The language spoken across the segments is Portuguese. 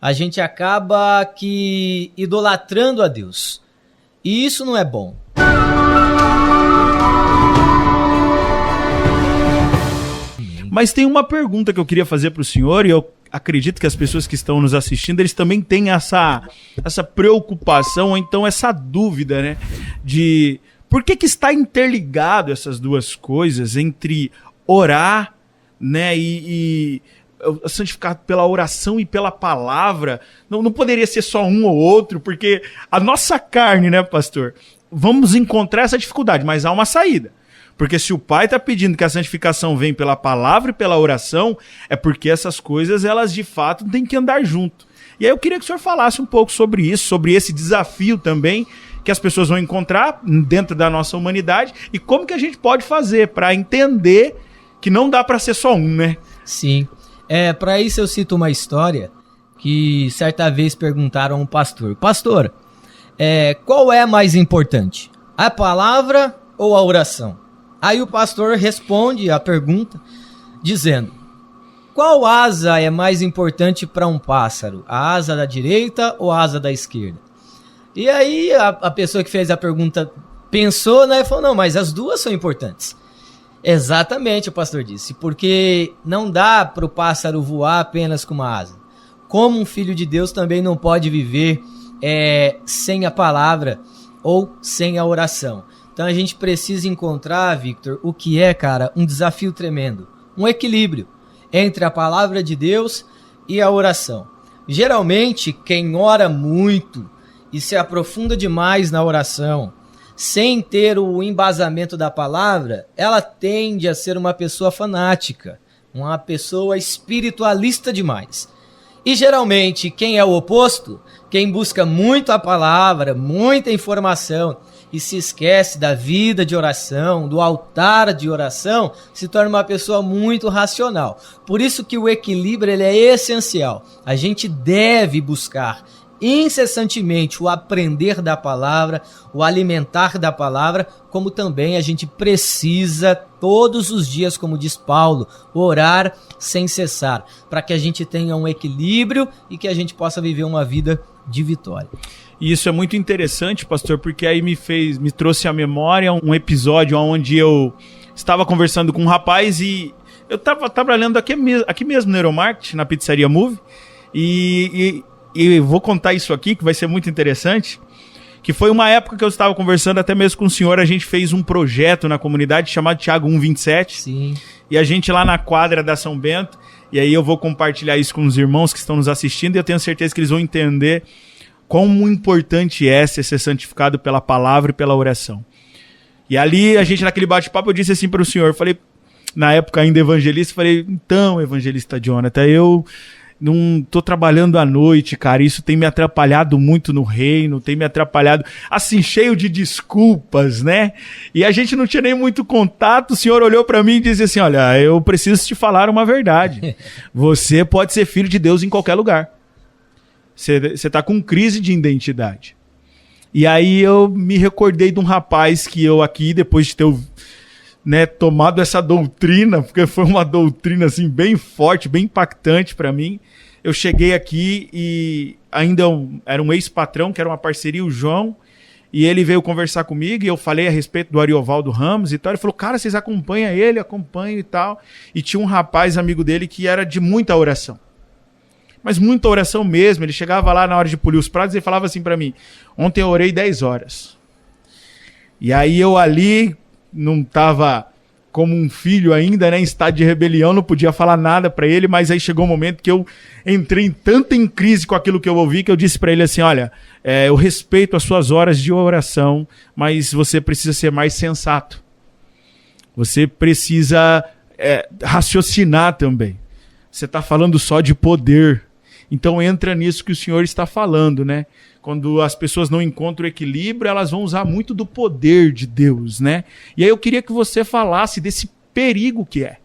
a gente acaba que idolatrando a Deus. E isso não é bom. Mas tem uma pergunta que eu queria fazer para o senhor, e eu acredito que as pessoas que estão nos assistindo, eles também têm essa preocupação, ou então essa dúvida, né? De por que está interligado essas duas coisas, entre orar, né, e santificar pela oração e pela palavra. Não poderia ser só um ou outro, porque a nossa carne, né, pastor? Vamos encontrar essa dificuldade, mas há uma saída. Porque se o Pai está pedindo que a santificação venha pela palavra e pela oração, é porque essas coisas, elas de fato têm que andar junto. E aí eu queria que o senhor falasse um pouco sobre isso, sobre esse desafio também que as pessoas vão encontrar dentro da nossa humanidade e como que a gente pode fazer para entender que não dá para ser só um, né? Sim. Para isso eu cito uma história que certa vez perguntaram a um pastor. Pastor, qual é mais importante? A palavra ou a oração? Aí o pastor responde a pergunta dizendo: qual asa é mais importante para um pássaro? A asa da direita ou a asa da esquerda? E aí a pessoa que fez a pergunta pensou, né, e falou: não, mas as duas são importantes. Exatamente, o pastor disse, porque não dá para o pássaro voar apenas com uma asa. Como um filho de Deus também não pode viver sem a palavra ou sem a oração. Então a gente precisa encontrar, Victor, o que é, cara, um desafio tremendo. Um equilíbrio entre a palavra de Deus e a oração. Geralmente, quem ora muito e se aprofunda demais na oração, sem ter o embasamento da palavra, ela tende a ser uma pessoa fanática, uma pessoa espiritualista demais. E geralmente, quem é o oposto, quem busca muito a palavra, muita informação, e se esquece da vida de oração, do altar de oração, se torna uma pessoa muito racional. Por isso que o equilíbrio ele é essencial. A gente deve buscar incessantemente o aprender da palavra, o alimentar da palavra, como também a gente precisa todos os dias, como diz Paulo, orar sem cessar, para que a gente tenha um equilíbrio e que a gente possa viver uma vida de vitória. E isso é muito interessante, pastor, porque aí me trouxe à memória um episódio onde eu estava conversando com um rapaz e eu estava trabalhando aqui mesmo no Neuromarket, na pizzaria Move, e vou contar isso aqui, que vai ser muito interessante, que foi uma época que eu estava conversando até mesmo com o senhor, a gente fez um projeto na comunidade chamado Thiago 127, Sim. E a gente lá na quadra da São Bento, e aí eu vou compartilhar isso com os irmãos que estão nos assistindo, e eu tenho certeza que eles vão entender como importante é ser santificado pela palavra e pela oração. E ali, a gente naquele bate-papo, eu disse assim para o senhor, falei, na época ainda evangelista, falei, então, evangelista Jonathan, eu não tô trabalhando à noite, cara, isso tem me atrapalhado muito no reino, tem me atrapalhado, assim, cheio de desculpas, né? E a gente não tinha nem muito contato, o senhor olhou para mim e disse assim, olha, eu preciso te falar uma verdade, você pode ser filho de Deus em qualquer lugar. Você tá com crise de identidade. E aí eu me recordei de um rapaz que eu aqui, depois de ter tomado essa doutrina, porque foi uma doutrina assim, bem forte, bem impactante para mim, eu cheguei aqui e ainda era um ex-patrão, que era uma parceria, o João, e ele veio conversar comigo e eu falei a respeito do Ariovaldo Ramos e tal. Ele falou, cara, vocês acompanham ele? Acompanho e tal. E tinha um rapaz, amigo dele, que era de muita oração. Mas muita oração mesmo. Ele chegava lá na hora de polir os pratos e falava assim pra mim, ontem eu orei 10 horas. E aí eu ali não tava como um filho ainda, né, em estado de rebelião, não podia falar nada pra ele, mas aí chegou um momento que eu entrei tanto em crise com aquilo que eu ouvi, que eu disse pra ele assim, olha, eu respeito as suas horas de oração, mas você precisa ser mais sensato. Você precisa raciocinar também. Você tá falando só de poder. Então entra nisso que o senhor está falando, né? Quando as pessoas não encontram equilíbrio, elas vão usar muito do poder de Deus, né? E aí eu queria que você falasse desse perigo que é.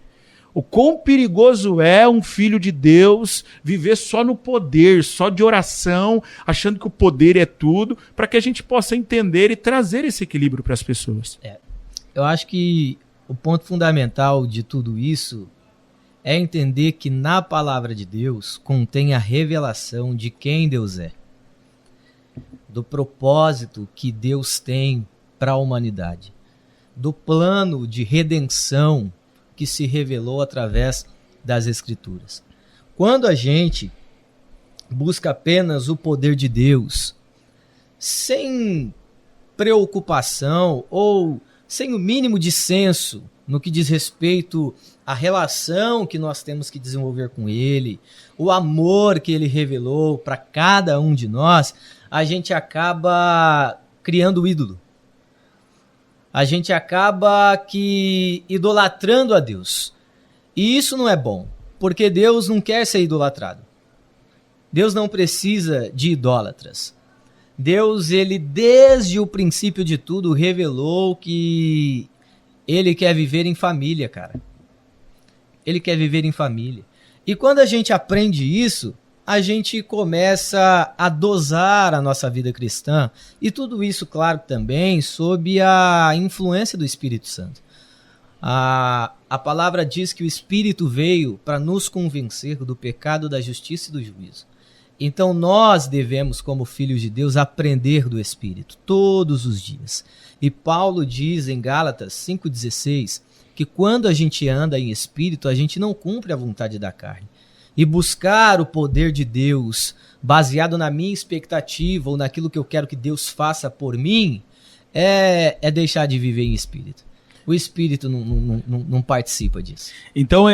O quão perigoso é um filho de Deus viver só no poder, só de oração, achando que o poder é tudo, para que a gente possa entender e trazer esse equilíbrio para as pessoas. Eu acho que o ponto fundamental de tudo isso é entender que na palavra de Deus contém a revelação de quem Deus é, do propósito que Deus tem para a humanidade, do plano de redenção que se revelou através das Escrituras. Quando a gente busca apenas o poder de Deus, sem preocupação ou sem o mínimo de senso no que diz respeito à relação que nós temos que desenvolver com Ele, o amor que Ele revelou para cada um de nós, a gente acaba criando ídolo. A gente acaba idolatrando a Deus. E isso não é bom, porque Deus não quer ser idolatrado. Deus não precisa de idólatras. Deus, ele desde o princípio de tudo revelou que ele quer viver em família, cara. Ele quer viver em família. E quando a gente aprende isso, a gente começa a dosar a nossa vida cristã. E tudo isso, claro, também sob a influência do Espírito Santo. A palavra diz que o Espírito veio para nos convencer do pecado, da justiça e do juízo. Então nós devemos, como filhos de Deus, aprender do Espírito todos os dias. E Paulo diz em Gálatas 5,16 que quando a gente anda em Espírito, a gente não cumpre a vontade da carne. E buscar o poder de Deus baseado na minha expectativa ou naquilo que eu quero que Deus faça por mim é deixar de viver em Espírito. O Espírito não participa disso. Então,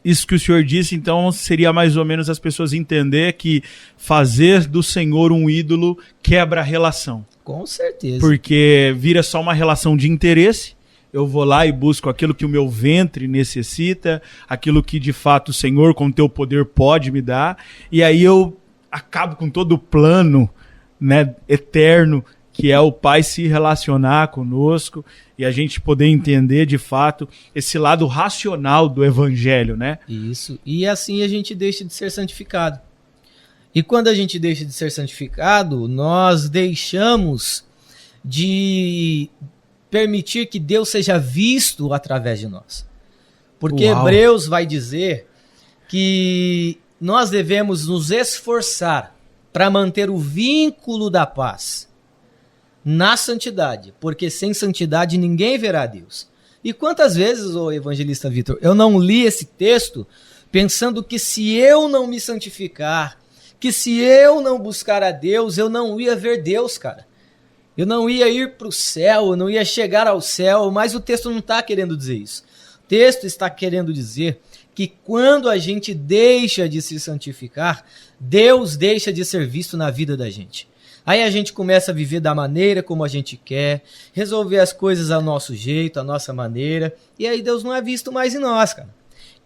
isso que o senhor disse, então seria mais ou menos as pessoas entender que fazer do Senhor um ídolo quebra a relação. Com certeza. Porque vira só uma relação de interesse. Eu vou lá e busco aquilo que o meu ventre necessita, aquilo que de fato o Senhor, com o teu poder, pode me dar. E aí eu acabo com todo o plano, né, eterno, que é o Pai se relacionar conosco e a gente poder entender, de fato, esse lado racional do Evangelho, né? Isso. E assim a gente deixa de ser santificado. E quando a gente deixa de ser santificado, nós deixamos de permitir que Deus seja visto através de nós. Porque Uau. Hebreus vai dizer que nós devemos nos esforçar para manter o vínculo da paz na santidade, porque sem santidade ninguém verá Deus. E quantas vezes, ô evangelista Vitor, eu não li esse texto pensando que se eu não me santificar, que se eu não buscar a Deus, eu não ia ver Deus, cara. Eu não ia ir para o céu, eu não ia chegar ao céu, mas o texto não está querendo dizer isso. O texto está querendo dizer que quando a gente deixa de se santificar, Deus deixa de ser visto na vida da gente. Aí a gente começa a viver da maneira como a gente quer, resolver as coisas ao nosso jeito, à nossa maneira, e aí Deus não é visto mais em nós, cara.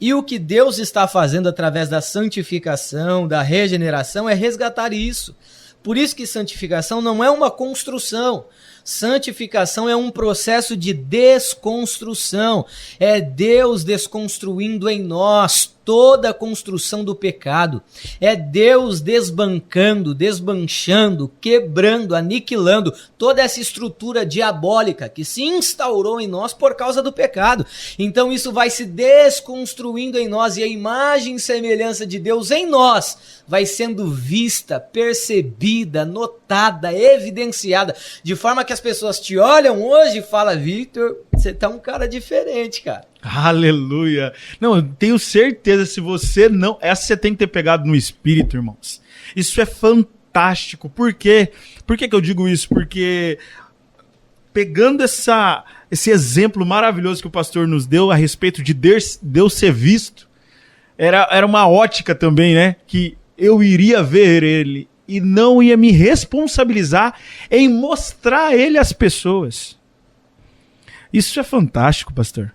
E o que Deus está fazendo através da santificação, da regeneração, é resgatar isso. Por isso que santificação não é uma construção. Santificação é um processo de desconstrução. É Deus desconstruindo em nós toda a construção do pecado. É Deus desbancando, desmanchando, quebrando, aniquilando toda essa estrutura diabólica que se instaurou em nós por causa do pecado. Então isso vai se desconstruindo em nós e a imagem e semelhança de Deus em nós vai sendo vista, percebida, notada, evidenciada, de forma que as pessoas te olham hoje e falam: Vitor, você tá um cara diferente, cara. Aleluia. Não, eu tenho certeza, se você não... Essa você tem que ter pegado no espírito, irmãos. Isso é fantástico. Por quê? Por que eu digo isso? Porque pegando esse exemplo maravilhoso que o pastor nos deu a respeito de Deus ser visto, era uma ótica também, né? Que eu iria ver ele e não ia me responsabilizar em mostrar ele às pessoas. Isso é fantástico, pastor.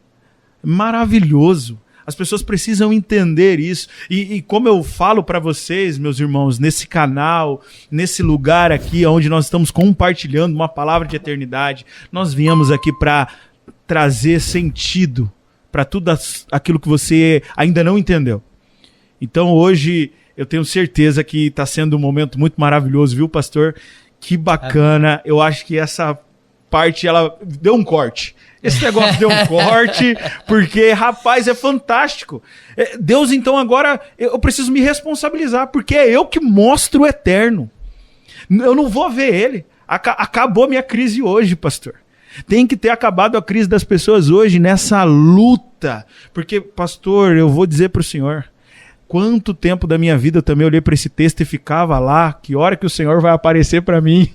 Maravilhoso. As pessoas precisam entender isso. E como eu falo para vocês, meus irmãos, nesse canal, nesse lugar aqui onde nós estamos compartilhando uma palavra de eternidade, nós viemos aqui para trazer sentido para tudo aquilo que você ainda não entendeu. Então hoje eu tenho certeza que está sendo um momento muito maravilhoso, viu, pastor? Que bacana. Eu acho que essa parte, ela deu um corte. Esse negócio deu um corte, porque, rapaz, é fantástico. Deus, então, agora eu preciso me responsabilizar, porque é eu que mostro o eterno. Eu não vou ver ele. Acabou a minha crise hoje, pastor. Tem que ter acabado a crise das pessoas hoje nessa luta. Porque, pastor, eu vou dizer para o senhor, quanto tempo da minha vida eu também olhei para esse texto e ficava lá, que hora que o Senhor vai aparecer para mim?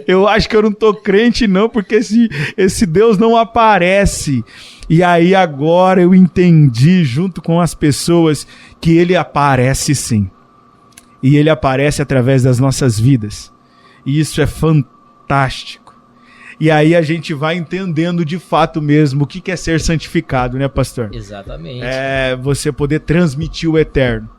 Eu acho que eu não tô crente não, porque esse Deus não aparece. E aí agora eu entendi, junto com as pessoas, que ele aparece sim. E ele aparece através das nossas vidas. E isso é fantástico. E aí a gente vai entendendo de fato mesmo o que é ser santificado, né, pastor? Exatamente. É você poder transmitir o eterno.